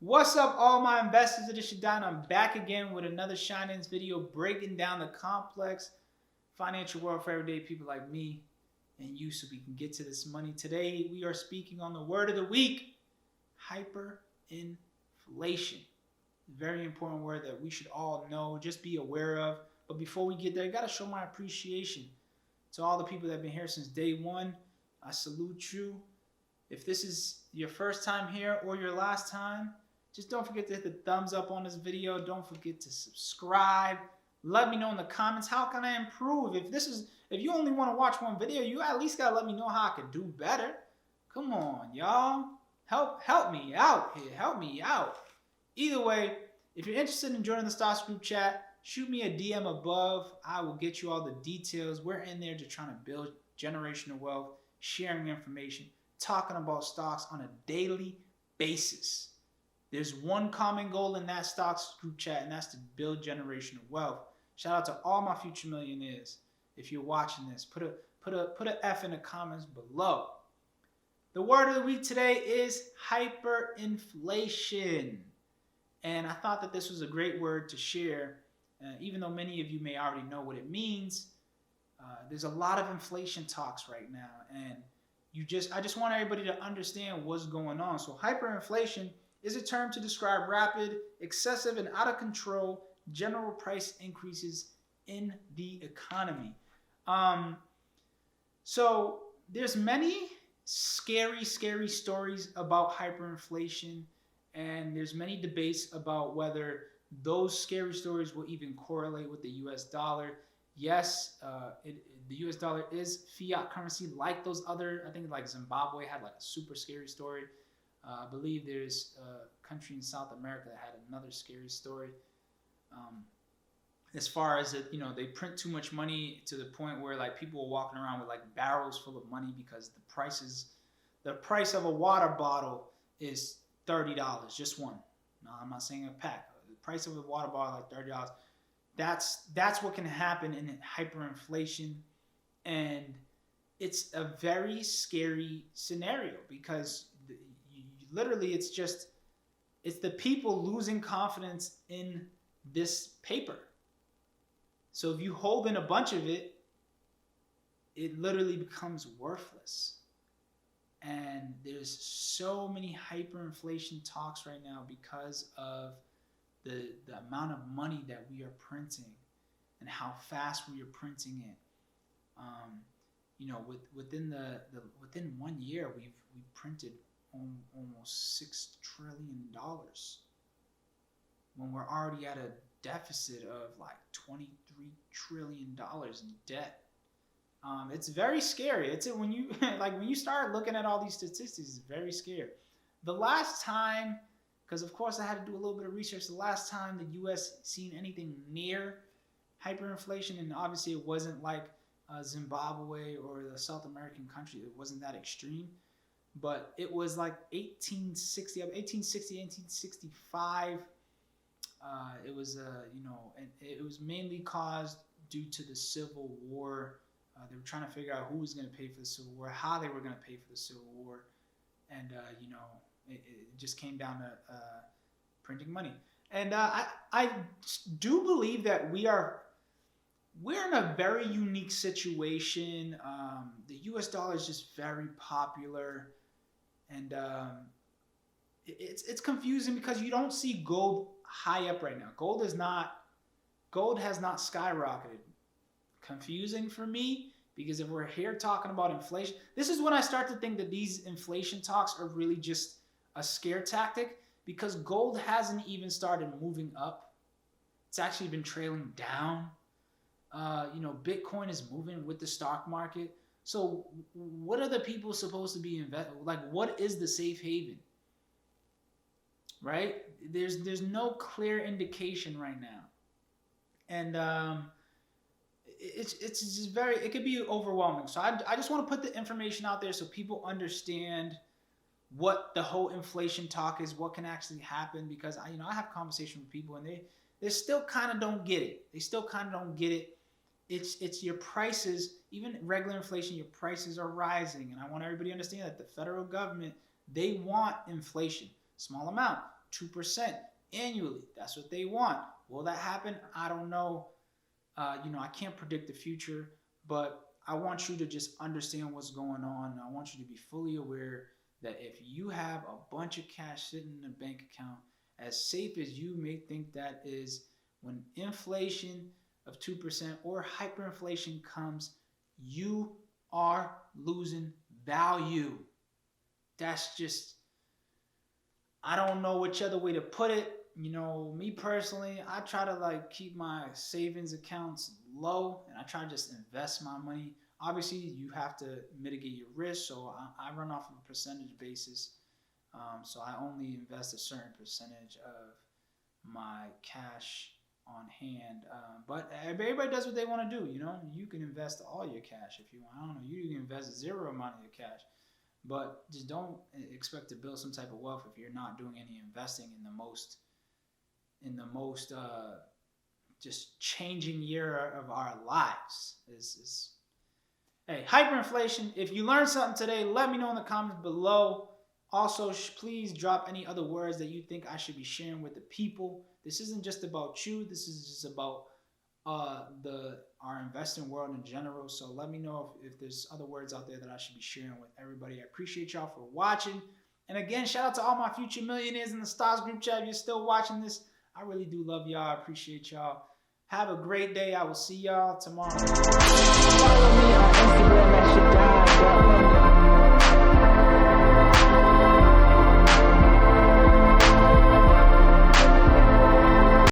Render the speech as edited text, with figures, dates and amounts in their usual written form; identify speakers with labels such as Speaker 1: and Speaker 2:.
Speaker 1: What's up, all my investors? It is Shaddai. I'm back again with another HINANCE video breaking down the complex financial world for everyday people like me and you so we can get to this money. Today, we are speaking on the word of the week, hyperinflation. Very important word that we should all know, just be aware of. But before we get there, I got to show my appreciation to all the people that have been here since day one. I salute you. If this is your first time here or your last time, just don't forget to hit the thumbs up on this video. Don't forget to subscribe. Let me know in the comments, how can I improve? If you only want to watch one video, you at least gotta let me know how I can do better. Come on, y'all. Help me out here. Help me out. Either way, if you're interested in joining the stocks group chat, shoot me a DM above. I will get you all the details. We're in there just trying to build generational wealth, sharing information, talking about stocks on a daily basis. There's one common goal in that stocks group chat, and that's to build generational wealth. Shout out to all my future millionaires. If you're watching this, put a F in the comments below. The word of the week today is hyperinflation. And I thought that this was a great word to share, even though many of you may already know what it means. There's a lot of inflation talks right now, and I just want everybody to understand what's going on. So hyperinflation is a term to describe rapid, excessive, and out of control general price increases in the economy. So there's many scary stories about hyperinflation, and there's many debates about whether those scary stories will even correlate with the US dollar. Yes, the US dollar is fiat currency like those other, I think like Zimbabwe had like a super scary story. I believe there's a country in South America that had another scary story. As far as it, they print too much money to the point where like people are walking around with like barrels full of money because the price of a water bottle is $30, just one. No, I'm not saying a pack. The price of a water bottle like $30. That's what can happen in hyperinflation, and it's a very scary scenario because literally it's the people losing confidence in this paper. So if you hold in a bunch of it, it literally becomes worthless. And there's so many hyperinflation talks right now because of the amount of money that we are printing and how fast we are printing it. Within 1 year, we've printed almost $6 trillion when we're already at a deficit of like $23 trillion in debt. It's very scary. When you start looking at all these statistics, it's very scary. The last time, because of course I had to do a little bit of research, the last time the U.S. seen anything near hyperinflation, and obviously it wasn't like Zimbabwe or the South American country, it wasn't that extreme. But it was like 1865. It was and it was mainly caused due to the Civil War. They were trying to figure out who was going to pay for the Civil War, how they were going to pay for the Civil War, and it just came down to printing money. And I do believe that we're in a very unique situation. The U.S. dollar is just very popular. And it's confusing because you don't see gold high up right now. Gold has not skyrocketed. Confusing for me because if we're here talking about inflation, this is when I start to think that these inflation talks are really just a scare tactic because gold hasn't even started moving up. It's actually been trailing down. Bitcoin is moving with the stock market. So what are the people supposed to be investing? Like, what is the safe haven? Right? There's no clear indication right now. And it's just it could be overwhelming. So I just want to put the information out there so people understand what the whole inflation talk is, what can actually happen, because I have conversations with people and they still kind of don't get it. It's your prices, even regular inflation, your prices are rising. And I want everybody to understand that the federal government, they want inflation. Small amount. 2% annually. That's what they want. Will that happen? I don't know. I can't predict the future, but I want you to just understand what's going on. I want you to be fully aware that if you have a bunch of cash sitting in a bank account, as safe as you may think that is, when inflation of 2% or hyperinflation comes, you are losing value. That's just, I don't know which other way to put it. Me personally, I try to keep my savings accounts low, and I try to just invest my money. Obviously, you have to mitigate your risk, so I run off of a percentage basis. So I only invest a certain percentage of my cash on hand. But everybody does what they want to do. You can invest all your cash if you want. I don't know. You can invest zero amount of your cash. But just don't expect to build some type of wealth if you're not doing any investing in the most just changing year of our lives. Hey, hyperinflation. If you learned something today, let me know in the comments below. Also, please drop any other words that you think I should be sharing with the people. This isn't just about you. This is just about our investing world in general. So let me know if there's other words out there that I should be sharing with everybody. I appreciate y'all for watching. And again, shout out to all my future millionaires in the stocks group chat. If you're still watching this, I really do love y'all. I appreciate y'all. Have a great day. I will see y'all tomorrow. Follow me on Instagram at shaddaipenamgmt.